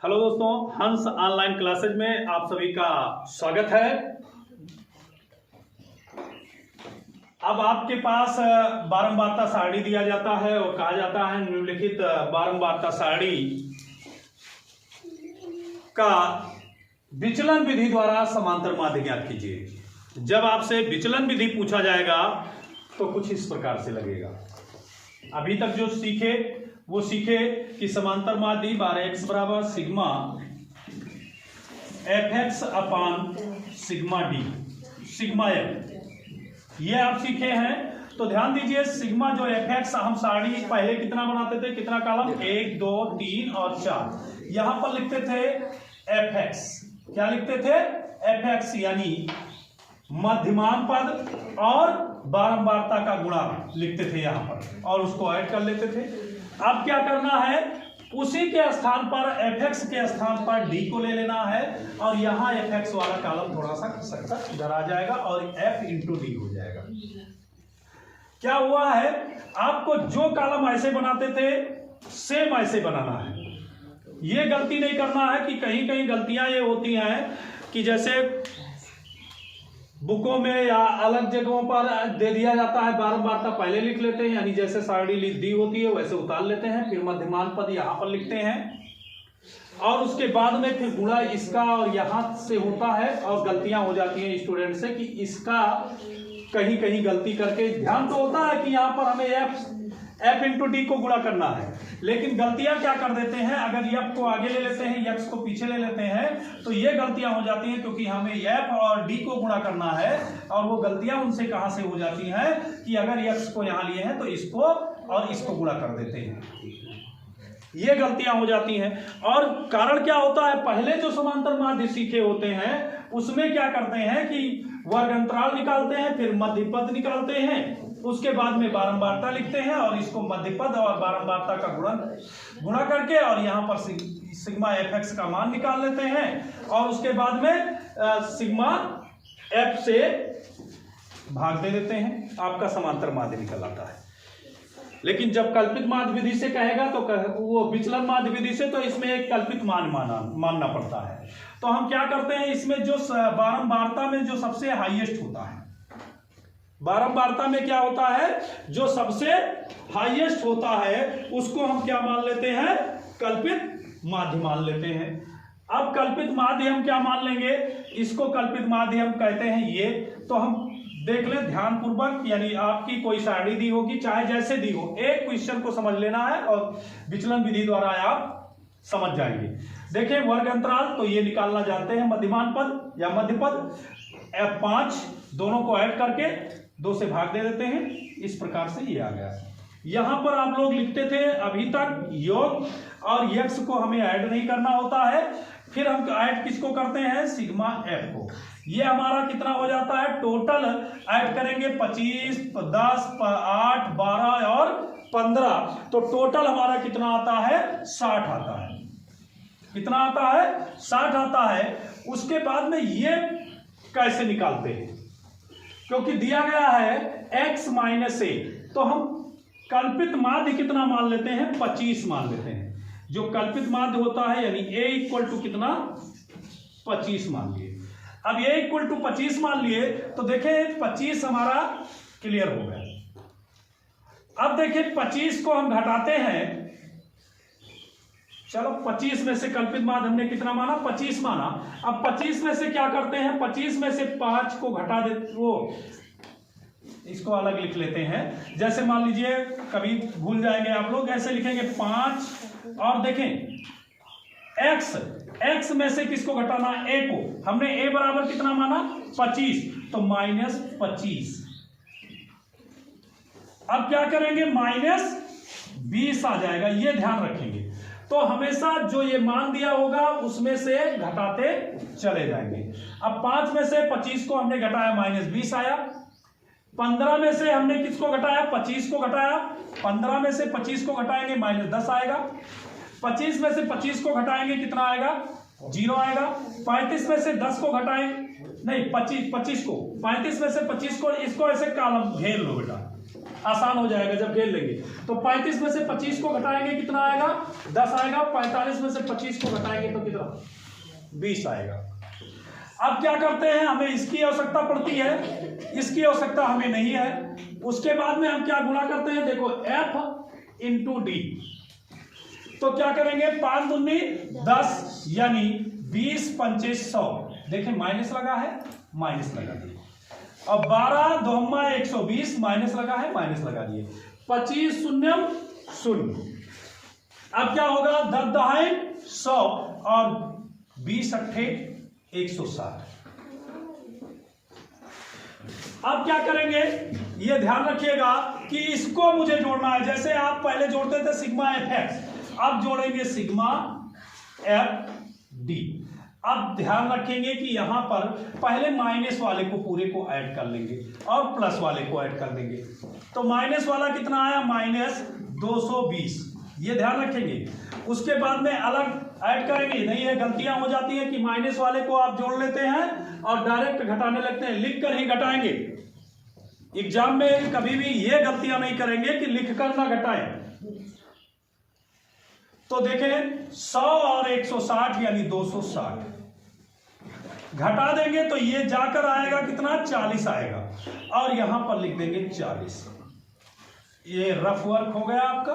Hello दोस्तों, हंस online classes में आप सभी का स्वागत है। अब आपके पास बारंबारता सारणी दिया जाता है और कहा जाता है निम्नलिखित बारंबारता सारणी का विचलन विधि द्वारा समांतर माध्य ज्ञात कीजिए। जब आपसे विचलन विधि पूछा जाएगा तो कुछ इस प्रकार से लगेगा। अभी तक जो सीखे वो सीखे कि समांतर माध्य 12x बराबर सिग्मा fx अपान सिग्मा डी सिग्मा एफ, ये आप सीखे हैं। तो ध्यान दीजिए, सिग्मा जो fx हम सारणी पहले कितना बनाते थे, कितना कॉलम 1 2 3 और 4, यहां पर लिखते थे fx। क्या लिखते थे? fx, यानी मध्यमान पद और बारंबारता का गुणा लिखते थे यहां पर और उसको ऐड कर लेते थे। अब क्या करना है, उसी के स्थान पर fx के स्थान पर d को ले लेना है और यहां fx वाला कॉलम थोड़ा सा खिसकता इधर आ जाएगा और f इंटू डी हो जाएगा। क्या हुआ है, आपको जो कॉलम ऐसे बनाते थे सेम ऐसे बनाना है। ये गलती नहीं करना है कि कहीं कहीं गलतियां ये होती हैं कि जैसे बुकों में या अलग जगहों पर दे दिया जाता है बारंबारता पहले लिख लेते हैं, यानी जैसे सारणी दी होती है वैसे उतार लेते हैं, फिर मध्यमान पद यहां पर लिखते हैं और उसके बाद में फिर गुणा इसका और यहां से होता है और गलतियां हो जाती हैं स्टूडेंट से कि इसका कहीं कहीं गलती करके ध्यान तो होता है कि यहां पर हमें f इंटू डी को गुणा करना है, लेकिन गलतियां क्या कर देते हैं, अगर f को आगे ले लेते हैं x को पीछे ले लेते हैं तो ये गलतियां हो जाती हैं क्योंकि हमें f और d को गुणा करना है। और वो गलतियां उनसे कहां से हो जाती हैं कि अगर x को यहां लिए हैं तो इसको और इसको गुणा कर देते हैं, ये गलतियां हो जाती हैं। और कारण क्या होता है, पहले जो समांतर माध्य सीखे होते हैं उसमें क्या करते हैं कि वर्ग अंतराल निकालते हैं, फिर मध्य पद निकालते हैं, उसके बाद में बारंबारता लिखते हैं और इसको मध्य पद और बारंबारता का गुणा करके और यहाँ पर सिग्मा fx का मान निकाल लेते हैं और उसके बाद में सिग्मा f से भाग दे देते हैं, आपका समांतर माध्य निकल आता है। लेकिन जब कल्पित माध्य विधि से कहेगा तो वो विचलन माध्य विधि से, तो इसमें एक कल्पित मान मानना पड़ता है। तो हम क्या करते हैं, इसमें जो बारंबारता में जो सबसे हाईएस्ट होता है, बारंबारता में क्या होता है, जो सबसे हाईएस्ट होता है उसको हम क्या मान लेते हैं, कल्पित माध्य मान लेते हैं। अब कल्पित माध्य हम क्या मान लेंगे, इसको कल्पित माध्य हम कहते हैं ये। तो हम देख लें ध्यान पूर्वक, यानी आपकी कोई सारणी दी होगी चाहे जैसे दी हो, एक क्वेश्चन को समझ लेना है और विचलन विधि द्वारा आप समझ जाएंगे। देखें वर्ग अंतराल, तो ये निकालना जानते हैं, मध्यमान पद या मध्य पद f5 दोनों को ऐड करके 2 से भाग दे देते हैं, इस प्रकार से ये आ गया। यहां पर आप लोग लिखते थे अभी तक योग और x को हमें ऐड नहीं करना होता है, फिर हम ऐड किसको करते हैं, सिग्मा f को। ये हमारा कितना हो जाता है, टोटल ऐड करेंगे 25 10 8 12 और 15, तो टोटल हमारा कितना आता है, 60 आता है। कितना आता है, 60 आता है। उसके बाद में ये कैसे निकालते हैं, क्योंकि दिया गया है x माइनस a, तो हम कल्पित माध्य कितना मान लेते हैं, 25 मान लेते हैं। जो कल्पित माध्य होता है यानी a इक्वल टू कितना, 25 मान लिए। अब a इक्वल टू 25 मान लिए तो देखें 25 हमारा क्लियर हो गया। अब देखें 25 को हम घटाते हैं, चलो 25 में से कल्पित माध्य हमने कितना माना, 25 माना। अब 25 में से क्या करते हैं, 25 में से 5 को घटा देते, वो इसको अलग लिख लेते हैं। जैसे मान लीजिए कभी भूल जाएंगे आप लोग, ऐसे लिखेंगे 5 और देखें x में से किसको घटाना, a को। हमने a बराबर कितना माना, 25, तो -25। अब क्या करेंगे, -20 आ जाएगा, ये ध्यान रखेंगे। तो हमेशा जो ये मान दिया होगा उसमें से घटाते चले जाएंगे। अब 5 में से 25 को हमने घटाया, -20 आया। 15 में से हमने किसको घटाया, 25 को घटाया। 15 में से 25 को घटाएंगे, -10 आएगा। 25 में से 25 को घटाएंगे, कितना आएगा, 0 आएगा। 35 में से 10 को घटाएंगे, नहीं 25 को 35 में से 25 को, इसको ऐसे कॉलम घेर लो बेटा, आसान हो जाएगा जब खेल लेंगे। तो 35 में से 25 को घटाएंगे कितना आएगा, 10 आएगा। 45 में से 25 को घटाएंगे तो कितना, 20 आएगा। अब क्या करते हैं, हमें इसकी आवश्यकता पड़ती है, इसकी आवश्यकता हमें नहीं है। उसके बाद में हम क्या गुणा करते हैं, देखो F इंटू डी। तो क्या करेंगे, 5 दूनी 10 यानी 20 पंचे 100। देखें माइनस लगा है, माइनस लगा दिए। अब 12 2 120 माइनस लगा है, माइनस लगा दिए। 25 शून्यम शून्य। अब क्या होगा, 10 दहाई 100 और 20 अट्ठे 160। अब क्या करेंगे, ये ध्यान रखिएगा कि इसको मुझे जोड़ना है। जैसे आप पहले जोड़ते थे सिग्मा एफ एक्स, अब जोड़ेंगे सिग्मा एफ डी। अब ध्यान रखेंगे कि यहां पर पहले माइनस वाले को पूरे को ऐड कर लेंगे और प्लस वाले को ऐड कर देंगे। तो माइनस वाला कितना आया, माइनस 220, ये ध्यान रखेंगे। उसके बाद में अलग ऐड करेंगे, नहीं है गलतियां हो जाती है कि माइनस वाले को आप जोड़ लेते हैं और डायरेक्ट घटाने लगते हैं, लिख कर ही घटाएंगे। एग्जाम में कभी भी ये गलतियां नहीं करेंगे कि लिखकर ना घटाएं। तो देखें 100 और 160 यानी 260 घटा देंगे तो ये जाकर आएगा कितना, 40 आएगा और यहां पर लिख देंगे 40। ये रफ वर्क हो गया आपका,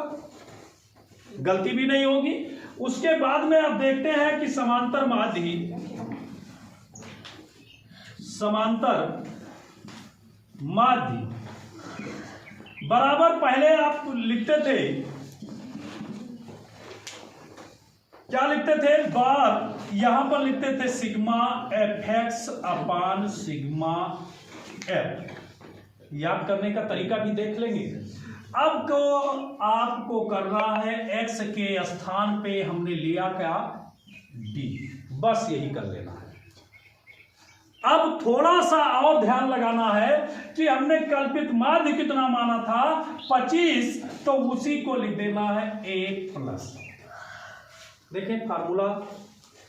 गलती भी नहीं होगी। उसके बाद में आप देखते हैं कि समांतर माध्य बराबर, पहले आप लिखते थे, क्या लिखते थे, बार यहां पर लिखते थे सिग्मा एफ एक्स अपान सिग्मा एफ। याद करने का तरीका भी देख लेंगे। अब को आपको करना है, एक्स के स्थान पे हमने लिया क्या, डी, बस यही कर लेना है। अब थोड़ा सा और ध्यान लगाना है कि हमने कल्पित माध्य कितना माना था, 25, तो उसी को लिख देना है 1 प्लस। देखें फार्मूला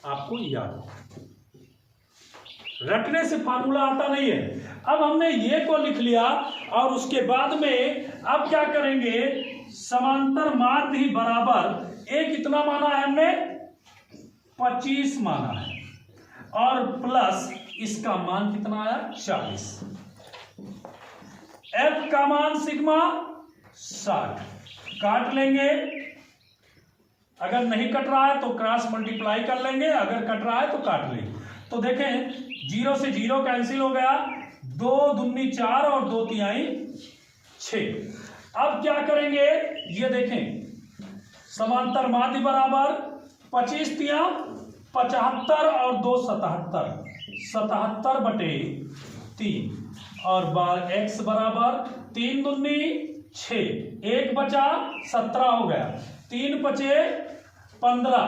आपको याद, रटने से फार्मूला आता नहीं है। अब हमने ये को लिख लिया और उसके बाद में अब क्या करेंगे, समांतर माध्य बराबर ए कितना माना है हमने, 25 माना है और प्लस इसका मान कितना आया, 40। एफ का मान सिग्मा 60, काट लेंगे। अगर नहीं कट रहा है तो क्रॉस मल्टीप्लाई कर लेंगे, अगर कट रहा है तो काट लेंगे। तो देखें 0 से 0 कैंसिल हो गया, 2 दूनी 4 और 2 तिहाई 6। अब क्या करेंगे, ये देखें समांतर माध्य बराबर 25 तिया 75 और 2 77, 77 बटे 3 और बार x बराबर 3 दूनी 6, 1 बचा 17 हो गया, 3 बचे 15,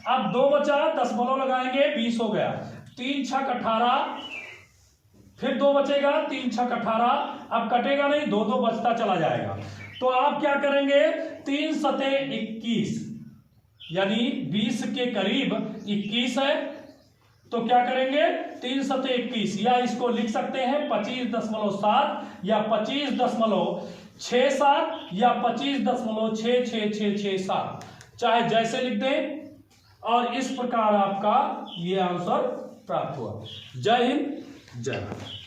अब 2 बचा 10 बलो लगाएंगे 20 हो गया, 3 छक 18, फिर 2 बचेगा, 3 छक 18, अब कटेगा नहीं, 2 बचता चला जाएगा। तो आप क्या करेंगे, 3 सते 21 यानी 20 के करीब 21 है, तो क्या करेंगे 3 सते 21, या इसको लिख सकते हैं 25.7 या 25.67 या 25.666667, चाहे जैसे लिख दें। और इस प्रकार आपका ये आंसर प्राप्त हुआ। जय हिंद, जय भारत।